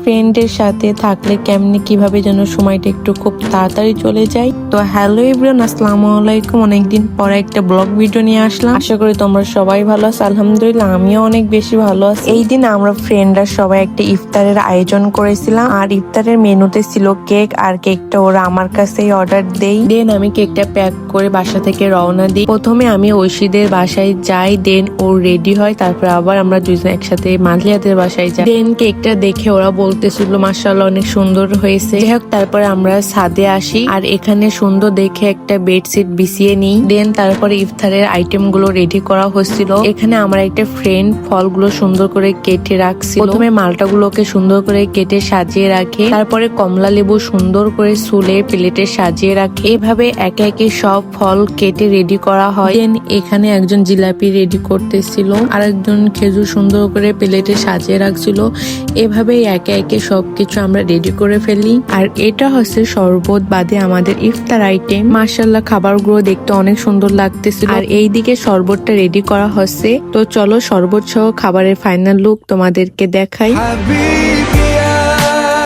ফ্রেন্ডের সাথে থাকলে কেমনি কিভাবে যেন সময়টা একটু খুব তাড়াতাড়ি চলে যায়। তো হ্যালো এভরিওয়ান, আসসালামু আলাইকুম। অনেকদিন পরে একটা ব্লগ ভিডিও নিয়ে আসলাম। আশা করি তোমরা সবাই ভালো আছো। আলহামদুলিল্লাহ আমিও অনেক বেশি ভালো আছি। এই দিন আমরা ফ্রেন্ডরা সবাই একটা ইফতারের আয়োজন করেছিলাম, আর ইফতারের মেনুতে ছিল কেক, আর কেকটা ওরা আমার কাছেই অর্ডার দেই। দেন আমি কেকটা প্যাক করে বাসা থেকে রওনা দিই। প্রথমে আমি ঐশীদের বাসায় যাই, দেন ও রেডি হয়, তারপর আবার আমরা দুজন একসাথে মাঝলিয়াদের বাসায় যাই। দেন কেকটা দেখে ওরা বলতেছিল মাশাআল্লাহ অনেক সুন্দর হয়েছে। যাই হোক, তারপরে আমরা ছাদে আসি, আর এখানে সুন্দর দেখে একটা বেডশিট বিছিয়ে নিই। দেন তারপরে ইফতারের আইটেম গুলো রেডি করা হচ্ছিল। এখানে আমার একটা ফ্রেন্ড ফলগুলো সুন্দর করে কেটে রাখছিল। প্রথমে মালটা গুলোকে সুন্দর করে কেটে সাজিয়ে রাখে, তারপরে কমলা লেবু সুন্দর করে সুলে প্লেটে সাজিয়ে রাখে। এভাবে একে একে সব ফল কেটে রেডি করা হয়। দেন এখানে একজন জিলাপি রেডি করতেছিল, আর একজন খেজুর সুন্দর করে প্লেটে সাজিয়ে রাখছিল। এভাবে একে একে সবকিছু আমরা রেডি করে ফেলি। আর এটা হচ্ছে শরবত বাদে আমাদের ইফতার আইটেম। মাশাআল্লাহ খাবারগুলো দেখতে অনেক সুন্দর লাগতেছিল। আর এইদিকে শরবতটা রেডি করা হচ্ছে। তো চলো শরবত সহ খাবারের ফাইনাল লুক তোমাদেরকে দেখাই।